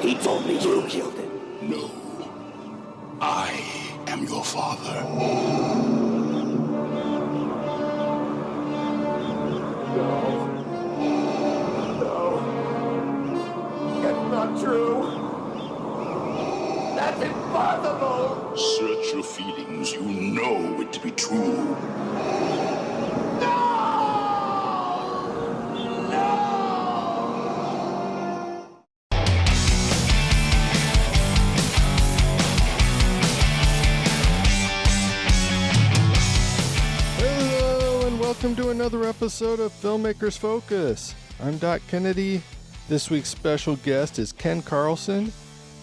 He told me you killed him. No. I am your father. No. That's not true. That's impossible. Search your feelings. You know it to be true. Welcome to another episode of Filmmakers Focus. I'm Doc Kennedy. This week's special guest is Ken Carlson.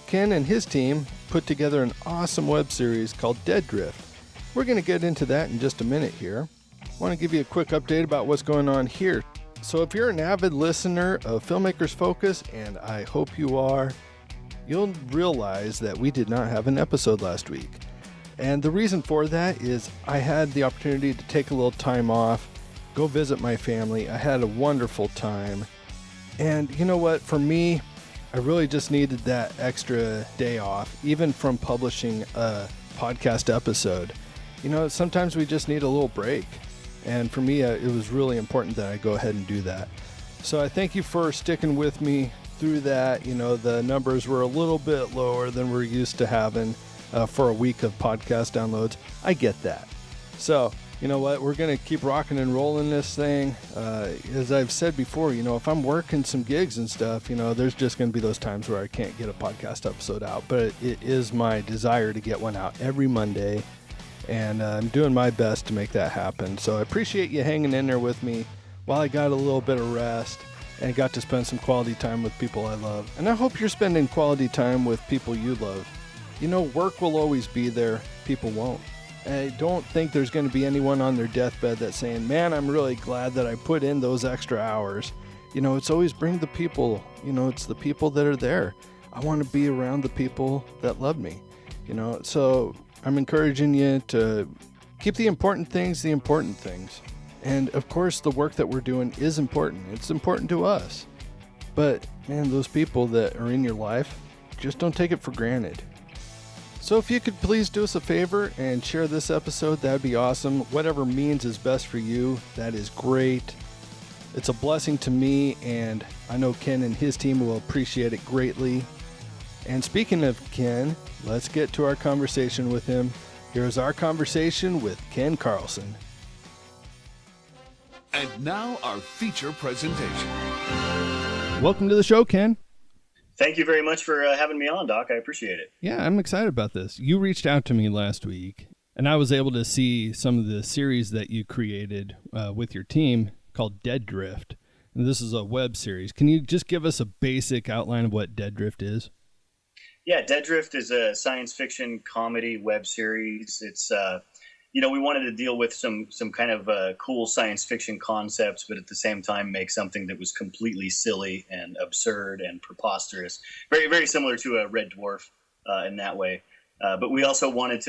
Ken and his team put together an awesome web series called Dead Drift. We're going to get into that in just a minute here. I want to give you a quick update about what's going on here. So if you're an avid listener of Filmmakers Focus, and I hope you are, you'll realize that we did not have an episode last week. And the reason for that is I had the opportunity to take a little time off, go visit my family. I had a wonderful time. And you know what? For me, I really just needed that extra day off, even from publishing a podcast episode. You know, sometimes we just need a little break. And for me, it was really important that I go ahead and do that. So I thank you for sticking with me through that. You know, the numbers were a little bit lower than we're used to having for a week of podcast downloads. I get that. So, you know what? We're going to keep rocking and rolling this thing. As I've said before, you know, if I'm working some gigs and stuff, you know, there's just going to be those times where I can't get a podcast episode out. But it is my desire to get one out every Monday. And I'm doing my best to make that happen. So I appreciate you hanging in there with me while I got a little bit of rest and got to spend some quality time with people I love. And I hope you're spending quality time with people you love. You know, work will always be there. People won't. I don't think there's going to be anyone on their deathbed that's saying, man, I'm really glad that I put in those extra hours. You know, it's always bring the people. You know, it's the people that are there. I want to be around the people that love me. You know, so I'm encouraging you to keep the important things. And of course, the work that we're doing is important. It's important to us. But man, those people that are in your life, just don't take it for granted. So if you could please do us a favor and share this episode, that'd be awesome. Whatever means is best for you, that is great. It's a blessing to me, and I know Ken and his team will appreciate it greatly. And speaking of Ken, let's get to our conversation with him. Here's our conversation with Ken Carlson. And now our feature presentation. Welcome to the show, Ken. Thank you very much for having me on, Doc. I appreciate it. Yeah, I'm excited about this. You reached out to me last week, and I was able to see some of the series that you created with your team called Dead Drift. And this is a web series. Can you just give us a basic outline of what Dead Drift is? Yeah, Dead Drift is a science fiction comedy web series. It's you know, we wanted to deal with some kind of cool science fiction concepts, but at the same time make something that was completely silly and absurd and preposterous. Very, very similar to a Red Dwarf in that way. But we also wanted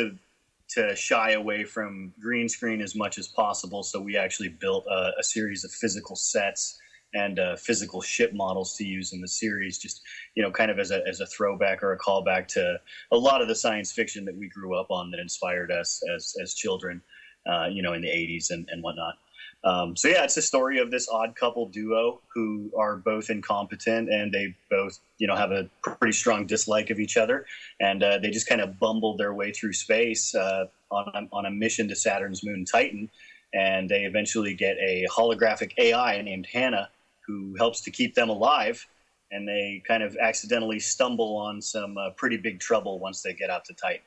to shy away from green screen as much as possible, so we actually built a series of physical sets and physical ship models to use in the series, just, you know, kind of as a throwback or a callback to a lot of the science fiction that we grew up on that inspired us as children, you know, in the 80s and whatnot. So yeah, it's a story of this odd couple duo who are both incompetent, and they both, you know, have a pretty strong dislike of each other, and they just kind of bumble their way through space on a mission to Saturn's moon Titan, and they eventually get a holographic AI named Hannah, who helps to keep them alive, and they kind of accidentally stumble on some pretty big trouble once they get out to Titan.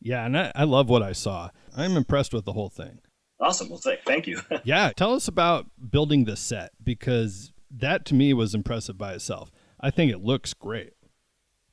Yeah, and I love what I saw. I'm impressed with the whole thing. Awesome. Well, thank you. Yeah, tell us about building the set, because that to me was impressive by itself. I think it looks great.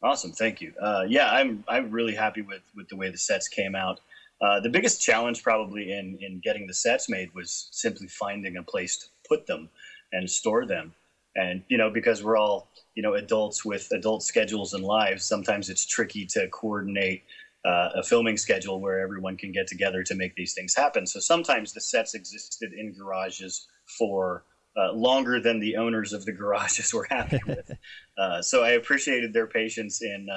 Awesome. Thank you. Yeah, I'm really happy with the way the sets came out. The biggest challenge probably in getting the sets made was simply finding a place to put them and store them. And, you know, because we're all, you know, adults with adult schedules and lives, sometimes it's tricky to coordinate a filming schedule where everyone can get together to make these things happen. So sometimes the sets existed in garages for longer than the owners of the garages were happy with. So I appreciated their patience in,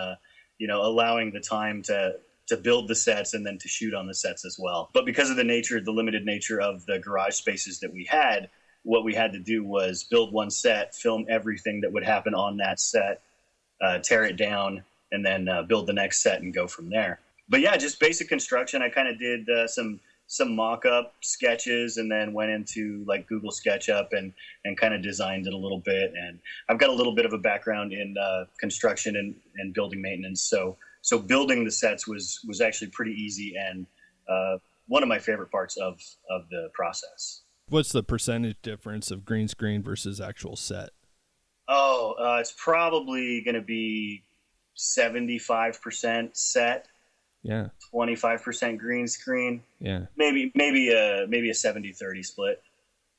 allowing the time to build the sets and then to shoot on the sets as well. But because of the limited nature of the garage spaces that we had, what we had to do was build one set, film everything that would happen on that set, tear it down, and then build the next set and go from there. But yeah, just basic construction. I kind of did some mock-up sketches and then went into like Google SketchUp and kind of designed it a little bit. And I've got a little bit of a background in construction and building maintenance. So building the sets was actually pretty easy and one of my favorite parts of the process. What's the percentage difference of green screen versus actual set? It's probably going to be 75% set. Yeah. 25% green screen. Yeah. Maybe a 70-30 split.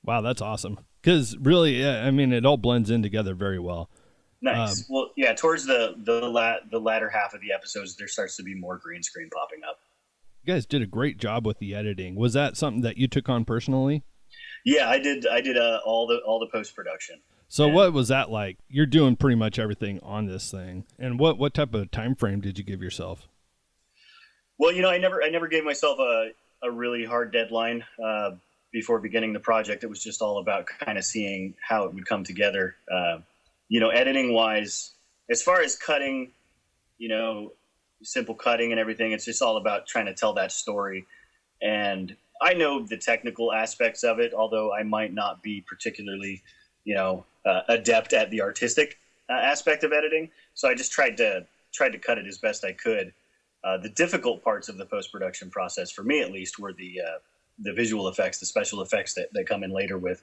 Wow, that's awesome. Because really, yeah, I mean, it all blends in together very well. Nice. Well, yeah, towards the latter half of the episodes, there starts to be more green screen popping up. You guys did a great job with the editing. Was that something that you took on personally? Yeah, I did all the post-production. So what was that like? You're doing pretty much everything on this thing. And what type of time frame did you give yourself? Well, I never gave myself a really hard deadline before beginning the project. It was just all about kind of seeing how it would come together. Editing wise, as far as cutting, simple cutting and everything, it's just all about trying to tell that story. And I know the technical aspects of it, although I might not be particularly, adept at the artistic aspect of editing. So I just tried to cut it as best I could. The difficult parts of the post-production process, for me at least, were the visual effects, the special effects that come in later with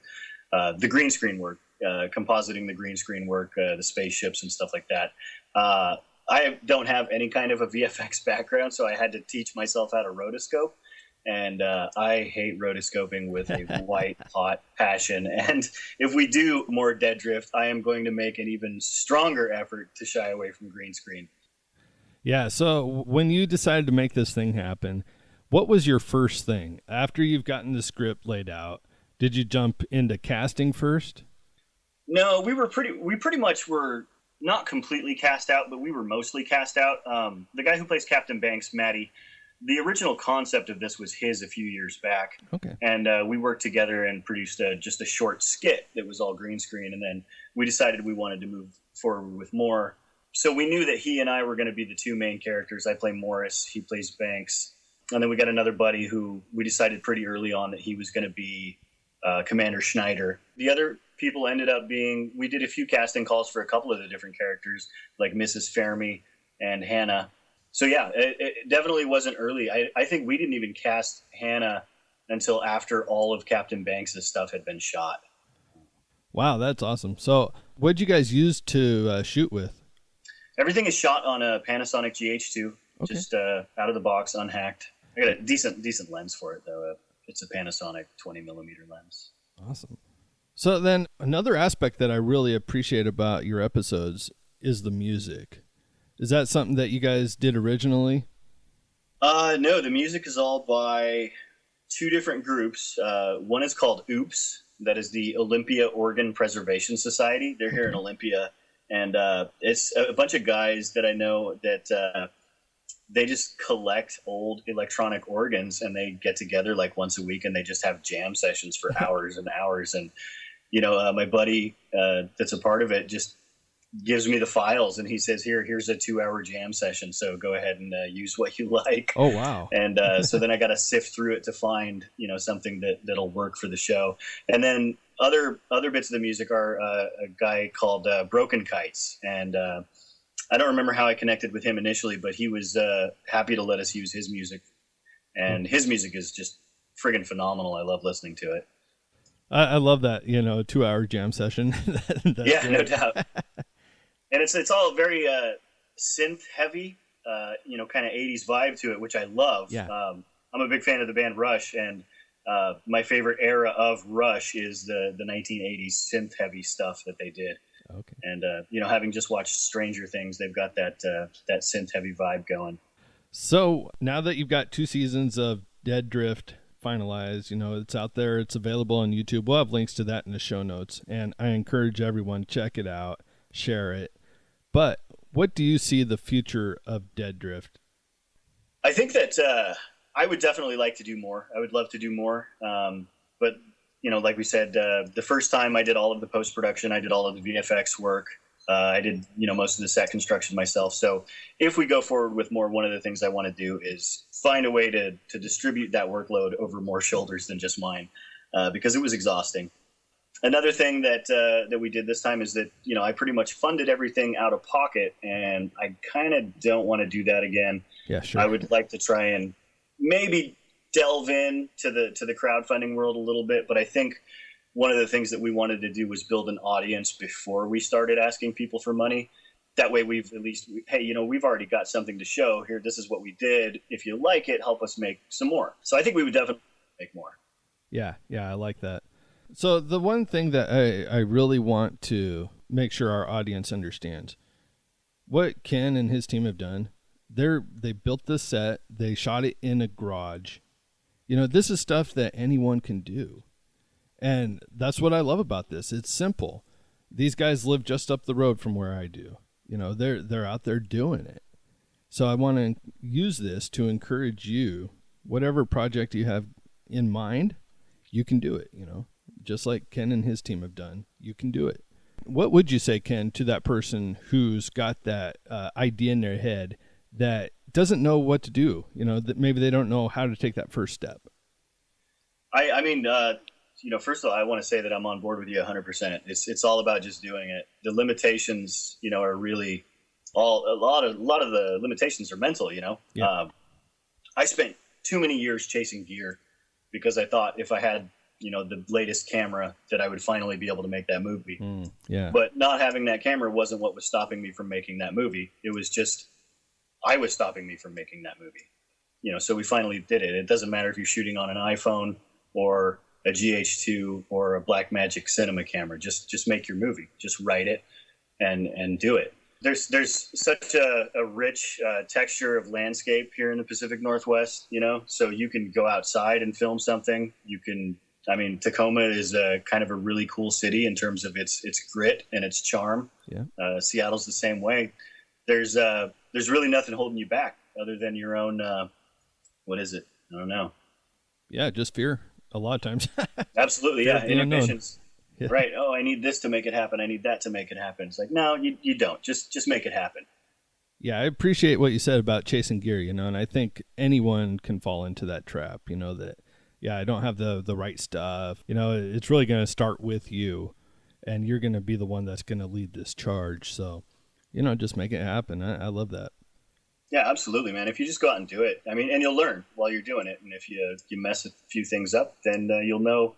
the green screen work, compositing the green screen work, the spaceships and stuff like that. I don't have any kind of a VFX background, so I had to teach myself how to rotoscope. And I hate rotoscoping with a white hot passion. And if we do more Dead Drift, I am going to make an even stronger effort to shy away from green screen. Yeah, so when you decided to make this thing happen, what was your first thing? After you've gotten the script laid out, did you jump into casting first? No, we pretty much were not completely cast out, but we were mostly cast out. The guy who plays Captain Banks, Matty, the original concept of this was his a few years back. Okay. And we worked together and produced just a short skit that was all green screen. And then we decided we wanted to move forward with more. So we knew that he and I were going to be the two main characters. I play Morris, he plays Banks. And then we got another buddy who we decided pretty early on that he was going to be Commander Schneider. The other people ended up being, we did a few casting calls for a couple of the different characters, like Mrs. Fermi and Hannah. So yeah, it definitely wasn't early. I think we didn't even cast Hannah until after all of Captain Banks' stuff had been shot. Wow, that's awesome. So what'd you guys use to shoot with? Everything is shot on a Panasonic GH2, okay. Just out of the box, unhacked. I got a decent lens for it, though. It's a Panasonic 20mm lens. Awesome. So then another aspect that I really appreciate about your episodes is the music. Is that something that you guys did originally? No, the music is all by two different groups. One is called OOPS. That is the Olympia Organ Preservation Society. They're here in Olympia. And it's a bunch of guys that I know that they just collect old electronic organs, and they get together like once a week and they just have jam sessions for hours and hours. And, my buddy that's a part of it just gives me the files and he says, here's a 2-hour jam session. So go ahead and use what you like. Oh, wow. And so then I got to sift through it to find, something that'll work for the show. And then other bits of the music are a guy called Broken Kites. And I don't remember how I connected with him initially, but he was happy to let us use his music. And his music is just friggin' phenomenal. I love listening to it. I love that, 2-hour jam session. Yeah, no doubt. And it's all very synth heavy, kind of 80s vibe to it, which I love. Yeah. I'm a big fan of the band Rush, and my favorite era of Rush is the 1980s synth heavy stuff that they did. Okay. And having just watched Stranger Things, they've got that synth heavy vibe going. So now that you've got 2 seasons of Dead Drift finalized. You know, it's out there. It's available on YouTube. We'll have links to that in the show notes. And I encourage everyone, check it out, share it. But what do you see the future of Dead Drift? I think that I would definitely like to do more. I would love to do more. But, you know, like we said, the first time I did all of the post-production, I did all of the VFX work. I did, you know, most of the set construction myself. So if we go forward with more, one of the things I want to do is find a way to distribute that workload over more shoulders than just mine, because it was exhausting. Another thing that we did this time is that, you know, I pretty much funded everything out of pocket, and I kind of don't want to do that again. Yeah, sure. I would like to try and maybe delve in to the crowdfunding world a little bit, but I think one of the things that we wanted to do was build an audience before we started asking people for money. That way we've at least, hey, you know, we've already got something to show here. This is what we did. If you like it, help us make some more. So I think we would definitely make more. Yeah, I like that. So the one thing that I really want to make sure our audience understands, what Ken and his team have done, they built this set, they shot it in a garage. You know, this is stuff that anyone can do. And that's what I love about this. It's simple. These guys live just up the road from where I do. You know, they're out there doing it. So I want to use this to encourage you, whatever project you have in mind, you can do it, you know, just like Ken and his team have done. You can do it. What would you say, Ken, to that person who's got that idea in their head that doesn't know what to do, you know, that maybe they don't know how to take that first step? I mean, you know, first of all, I want to say that I'm on board with you 100%. It's all about just doing it. The limitations, you know, are really a lot of the limitations are mental, you know. Yeah. I spent too many years chasing gear because I thought if I had, you know, the latest camera that I would finally be able to make that movie. Yeah. But not having that camera wasn't what was stopping me from making that movie. It was just I was stopping me from making that movie. You know, so we finally did it. It doesn't matter if you're shooting on an iPhone or a GH2 or a Blackmagic cinema camera. Just make your movie. Just write it and do it. There's such a rich texture of landscape here in the Pacific Northwest, you know, so you can go outside and film something. You can, I mean, Tacoma is kind of a really cool city in terms of its grit and its charm. Yeah. Seattle's the same way. There's really nothing holding you back other than your own, what is it? I don't know. Yeah, just fear. A lot of times. Absolutely, yeah. Inhibitions. Yeah. Right. Oh, I need this to make it happen. I need that to make it happen. It's like, no, you don't. Just make it happen. Yeah, I appreciate what you said about chasing gear, you know, and I think anyone can fall into that trap, you know, that, yeah, I don't have the right stuff. You know, it's really going to start with you, and you're going to be the one that's going to lead this charge. So, you know, just make it happen. I love that. Yeah, absolutely, man. If you just go out and do it, I mean, and you'll learn while you're doing it. And if you mess a few things up, then you'll know.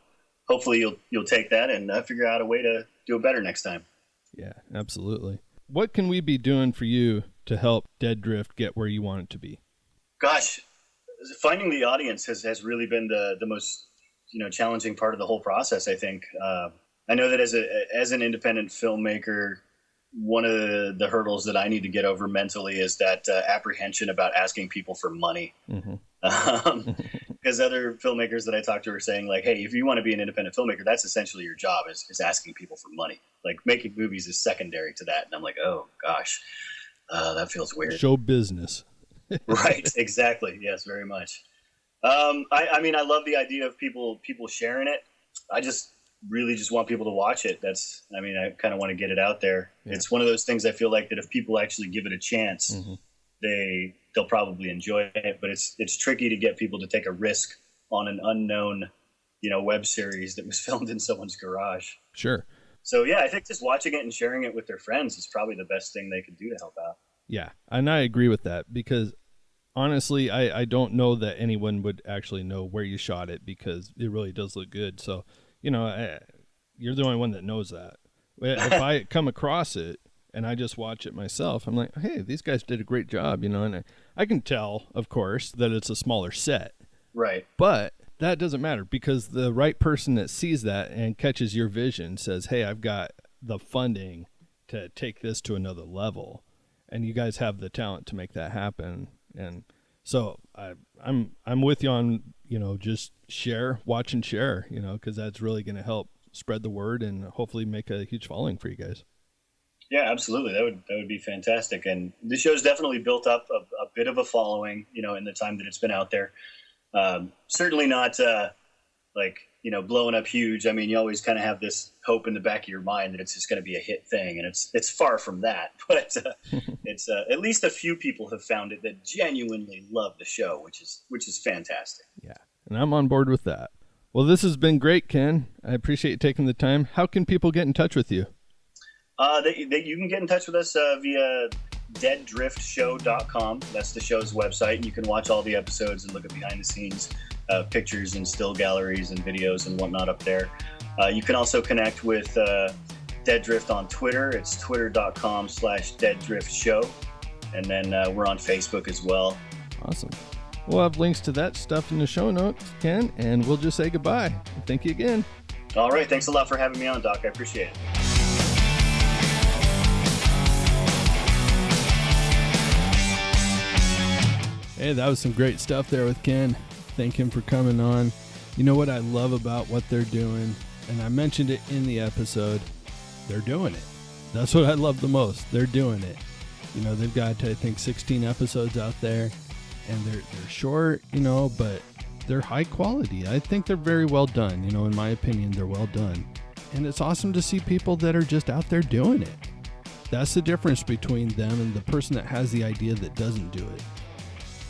Hopefully, you'll take that and figure out a way to do it better next time. Yeah, absolutely. What can we be doing for you to help Dead Drift get where you want it to be? Gosh, finding the audience has really been the most, you know, challenging part of the whole process. I think I know that as an independent filmmaker, one of the hurdles that I need to get over mentally is that apprehension about asking people for money. Because other filmmakers that I talk to are saying, like, hey, if you want to be an independent filmmaker, that's essentially your job is asking people for money. Like, making movies is secondary to that. And I'm like, oh, gosh, that feels weird. Show business. Right. Exactly. Yes, very much. I mean, I love the idea of people sharing it. I really just want people to watch it. I kind of want to get it out there. Yeah. It's one of those things I feel like that if people actually give it a chance, they'll probably enjoy it, but it's tricky to get people to take a risk on an unknown, you know, web series that was filmed in someone's garage. Sure. So yeah, I think just watching it and sharing it with their friends is probably the best thing they could do to help out. Yeah. And I agree with that because honestly, I don't know that anyone would actually know where you shot it because it really does look good. So, you know, you're the only one that knows that. If I come across it and I just watch it myself, I'm like, hey, these guys did a great job, you know, and I can tell, of course, that it's a smaller set. Right. But that doesn't matter because the right person that sees that and catches your vision says, hey, I've got the funding to take this to another level. And you guys have the talent to make that happen. And So I'm with you on, just watch and share, because that's really going to help spread the word and hopefully make a huge following for you guys. Yeah, absolutely. That would be fantastic. And the show's definitely built up a bit of a following, in the time that it's been out there. Certainly not blowing up huge. I mean, you always kind of have this hope in the back of your mind that it's just going to be a hit thing, and it's far from that. But it's at least a few people have found it that genuinely love the show, which is fantastic. Yeah, and I'm on board with that. Well, this has been great, Ken. I appreciate you taking the time. How can people get in touch with you? You can get in touch with us via deaddriftshow.com. That's the show's website, and you can watch all the episodes and look at behind the scenes pictures and still galleries and videos and whatnot up there. You can also connect with Dead Drift on Twitter. It's twitter.com/deaddriftshow. And then we're on Facebook as well. Awesome. We'll have links to that stuff in the show notes, Ken, and we'll just say goodbye. Thank you again. All right. Thanks a lot for having me on, Doc. I appreciate it. Hey, that was some great stuff there with Ken. Thank him for coming on. You know what I love about what they're doing, and I mentioned it in the episode, they're doing it. That's what I love the most. They're doing it. They've got, I think, 16 episodes out there, and they're short, but they're high quality. I think they're very well done. In my opinion, they're well done. And it's awesome to see people that are just out there doing it. That's the difference between them and the person that has the idea that doesn't do it.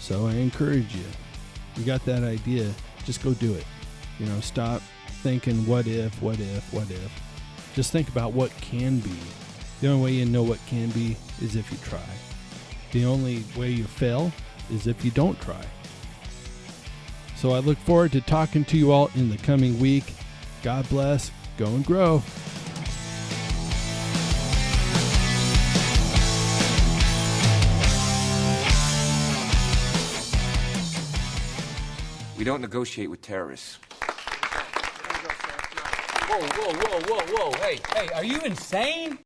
So I encourage you. You got that idea, just go do it. Stop thinking what if. Just think about what can be. The only way you know what can be is if you try. The only way you fail is if you don't try. So I look forward to talking to you all in the coming week. God bless. Go and grow. We don't negotiate with terrorists. Whoa. Hey, are you insane?